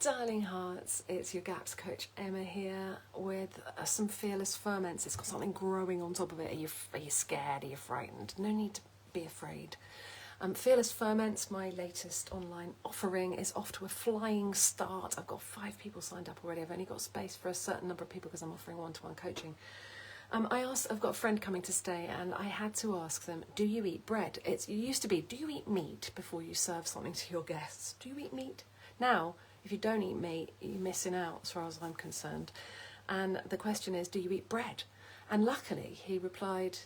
darling hearts, it's your GAPS coach Emma here with some fearless ferments. It's got something growing on top of it. Are you scared? Are you frightened? No need to be afraid. Fearless Ferments, my latest online offering, is off to a flying start. I've got 5 people signed up already. I've only got space for a certain number of people because I'm offering one-to-one coaching. I've got a friend coming to stay, and I had to ask them, do you eat bread? It used to be, do you eat meat before you serve something to your guests? Do you eat meat? Now, if you don't eat meat, you're missing out as far as I'm concerned. And the question is, do you eat bread? And luckily, he replied,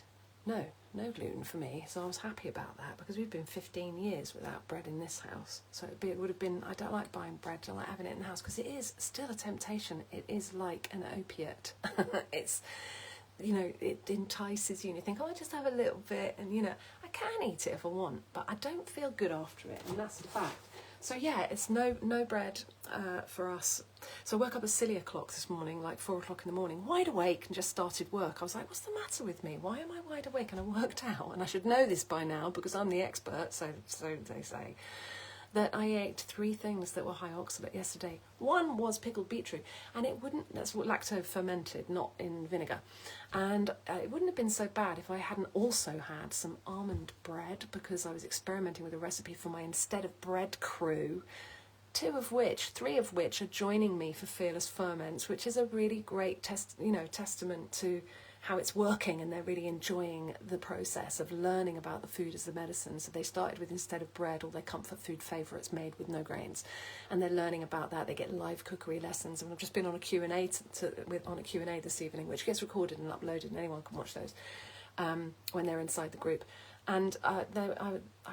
no gluten for me. So I was happy about that because we've been 15 years without bread in this house. So it would have been, I don't like buying bread, I don't like having it in the house because it is still a temptation. It is like an opiate. It's, it entices you and you think, I'll just have a little bit, and I can eat it if I want, but I don't feel good after it, and that's the fact. So yeah, it's no bread for us. So I woke up at silly o'clock this morning, like 4 o'clock in the morning, wide awake, and just started work. I was like, what's the matter with me? Why am I wide awake? And I worked out, and I should know this by now because I'm the expert, so they say, that I ate 3 things that were high oxalate yesterday. One was pickled beetroot, and that's lacto fermented, not in vinegar. And it wouldn't have been so bad if I hadn't also had some almond bread, because I was experimenting with a recipe for my instead of bread crew, 3 of which are joining me for Fearless Ferments, which is a really great testament to how it's working, and they're really enjoying the process of learning about the food as the medicine. So they started with instead of bread, all their comfort food favourites made with no grains, and they're learning about that. They get live cookery lessons, and I've just been on a Q&A this evening, which gets recorded and uploaded, and anyone can watch those when they're inside the group. And I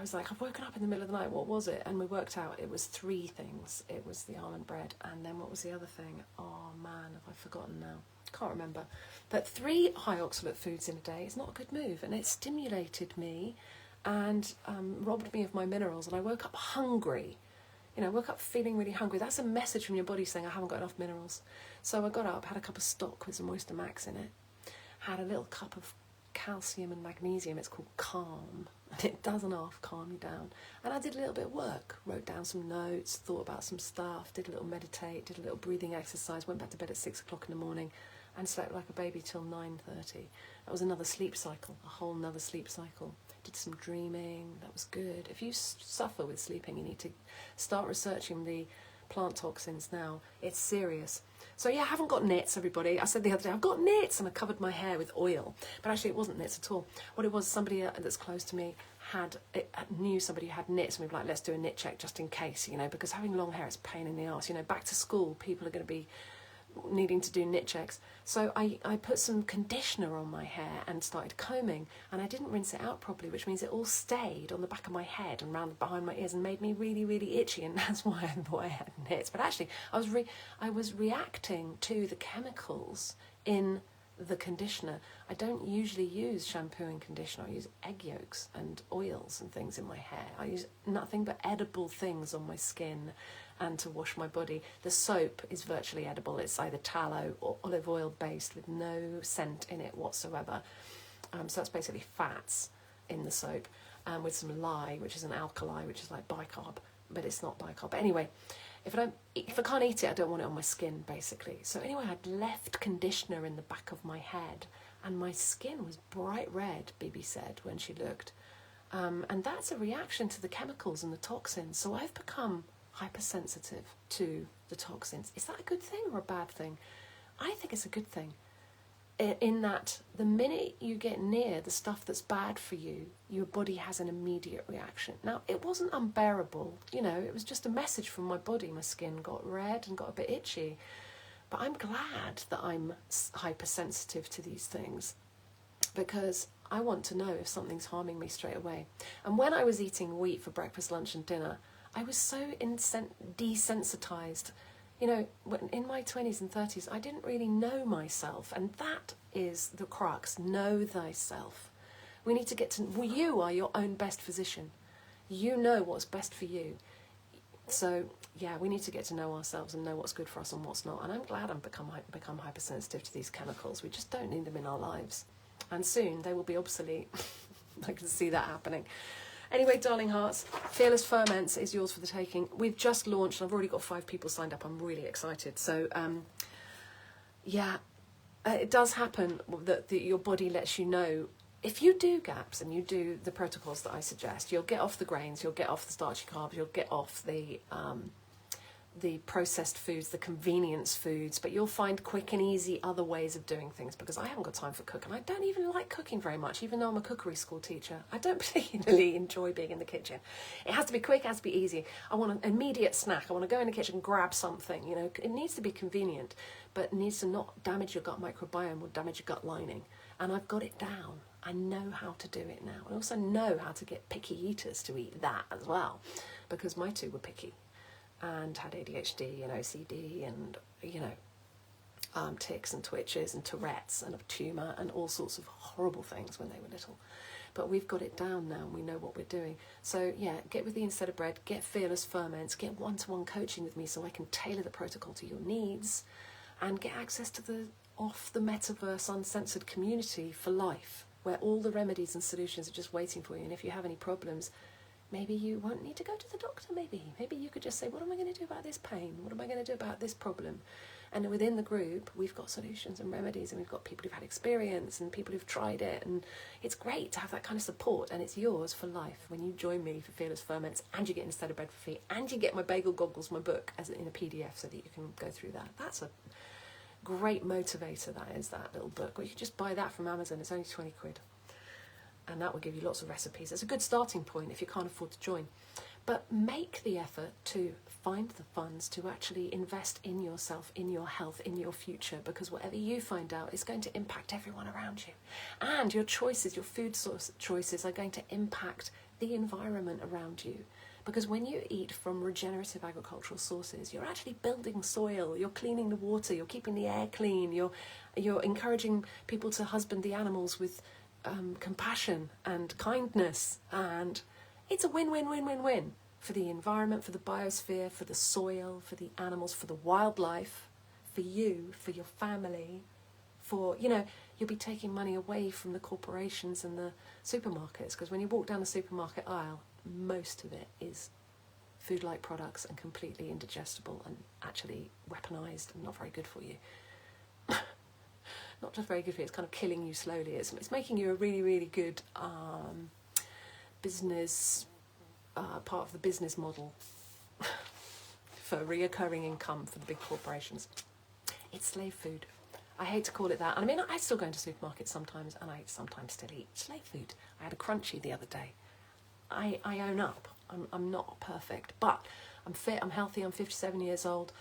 was like, I've woken up in the middle of the night, what was it? And we worked out it was 3 things. It was the almond bread, and then what was the other thing? Oh man, have I forgotten now? Can't remember. But 3 high oxalate foods in a day is not a good move, and it stimulated me and robbed me of my minerals, and I woke up hungry. Woke up feeling really hungry. That's a message from your body saying I haven't got enough minerals. So I got up, had a cup of stock with some Oyster Max in it, had a little cup of calcium and magnesium. It's called Calm, and it does calm you down. And I did a little bit of work, wrote down some notes, thought about some stuff, did a little meditate, did a little breathing exercise, went back to bed at 6 o'clock in the morning and slept like a baby till 9:30. That was another sleep cycle, a whole nother sleep cycle. Did some dreaming, that was good. If you suffer with sleeping, you need to start researching the plant toxins now. It's serious. So yeah, I haven't got nits, everybody. I said the other day, I've got nits, and I covered my hair with oil. But actually it wasn't nits at all. What it was, somebody that's close to me knew somebody who had nits, and we were like, let's do a nit check just in case, because having long hair is a pain in the arse. Back to school, people are going to be needing to do nit checks. So I put some conditioner on my hair and started combing, and I didn't rinse it out properly, which means it all stayed on the back of my head and round behind my ears and made me really, really itchy, and that's why I thought I had nits. But actually I was reacting to the chemicals in the conditioner. I don't usually use shampoo and conditioner. I use egg yolks and oils and things in my hair. I use nothing but edible things on my skin and to wash my body. The soap is virtually edible. It's either tallow or olive oil based with no scent in it whatsoever. So that's basically fats in the soap, with some lye, which is an alkali, which is like bicarb, but it's not bicarb. But anyway, if I can't eat it, I don't want it on my skin, basically. So anyway, I'd left conditioner in the back of my head, and my skin was bright red, Bibi said when she looked. And that's a reaction to the chemicals and the toxins. So I've become hypersensitive to the toxins. Is that a good thing or a bad thing? I think it's a good thing, in that the minute you get near the stuff that's bad for you, your body has an immediate reaction. Now, it wasn't unbearable, it was just a message from my body. My skin got red and got a bit itchy, but I'm glad that I'm hypersensitive to these things, because I want to know if something's harming me straight away. And when I was eating wheat for breakfast, lunch and dinner, I was so desensitized. In my 20s and 30s, I didn't really know myself, and that is the crux. Know thyself. We need to get to, you are your own best physician. You know what's best for you. So yeah, we need to get to know ourselves and know what's good for us and what's not. And I'm glad I've become hypersensitive to these chemicals. We just don't need them in our lives, and soon they will be obsolete. I can see that happening. Anyway, darling hearts, Fearless Ferments is yours for the taking. We've just launched. I've already got 5 people signed up. I'm really excited. So, yeah, it does happen that your body lets you know. If you do GAPS and you do the protocols that I suggest, you'll get off the grains, you'll get off the starchy carbs, you'll get off the processed foods, the convenience foods, but you'll find quick and easy other ways of doing things, because I haven't got time for cooking. I don't even like cooking very much, even though I'm a cookery school teacher. I don't particularly enjoy being in the kitchen. It has to be quick, it has to be easy. I want an immediate snack. I want to go in the kitchen and grab something. You know, it needs to be convenient, but it needs to not damage your gut microbiome or damage your gut lining. And I've got it down. I know how to do it now. I also know how to get picky eaters to eat that as well, because my 2 were picky and had ADHD and OCD and, you know, tics and twitches and Tourette's and a tumour and all sorts of horrible things when they were little. But we've got it down now and we know what we're doing. So, yeah, get with the Instead of Bread, get Fearless Ferments, get one-to-one coaching with me so I can tailor the protocol to your needs, and get access to the off the metaverse uncensored community for life, where all the remedies and solutions are just waiting for you. And if you have any problems, maybe you won't need to go to the doctor, maybe you could just say, what am I going to do about this pain? What am I going to do about this problem? And within the group, we've got solutions and remedies, and we've got people who've had experience and people who've tried it. And it's great to have that kind of support, and it's yours for life when you join me for Fearless Ferments, and you get Instead of Bread for free, and you get my Bagel Goggles, my book, as in a PDF so that you can go through that. That's a great motivator, that is, that little book. Or you can just buy that from Amazon. It's only 20 quid. And that will give you lots of recipes. It's a good starting point if you can't afford to join. But make the effort to find the funds to actually invest in yourself, in your health, in your future, because whatever you find out is going to impact everyone around you. And your choices, your food source choices, are going to impact the environment around you. Because when you eat from regenerative agricultural sources, you're actually building soil, you're cleaning the water, you're keeping the air clean, you're encouraging people to husband the animals with compassion and kindness, and it's a win-win-win-win-win for the environment, for the biosphere, for the soil, for the animals, for the wildlife, for you, for your family, for, you know, you'll be taking money away from the corporations and the supermarkets, because when you walk down the supermarket aisle, most of it is food-like products and completely indigestible and actually weaponized and not very good for you. Not just very good for you, it's kind of killing you slowly. It's making you a really, really good business, part of the business model for reoccurring income for the big corporations. It's slave food. I hate to call it that. I mean, I still go into supermarkets sometimes, and I sometimes still eat slave food. I had a crunchy the other day. I own up. I'm not perfect, but I'm fit, I'm healthy, I'm 57 years old.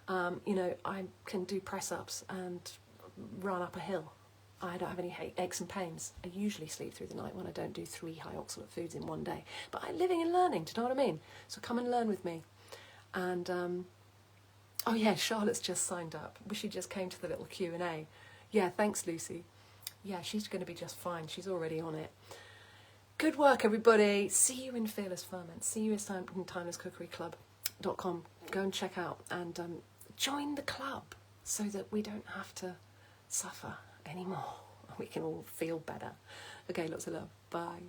You know, I can do press-ups and run up a hill. I don't have any aches and pains. I usually sleep through the night when I don't do 3 high oxalate foods in one day. But I'm living and learning, do you know what I mean? So come and learn with me. And, oh yeah, Charlotte's just signed up. Wish she just came to the little Q&A. Yeah, thanks, Lucy. Yeah, she's going to be just fine. She's already on it. Good work, everybody. See you in Fearless Ferment. See you in TimelessCookeryClub.com. Go and check out and join the club so that we don't have to suffer anymore. We can all feel better. Okay, lots of love. Bye.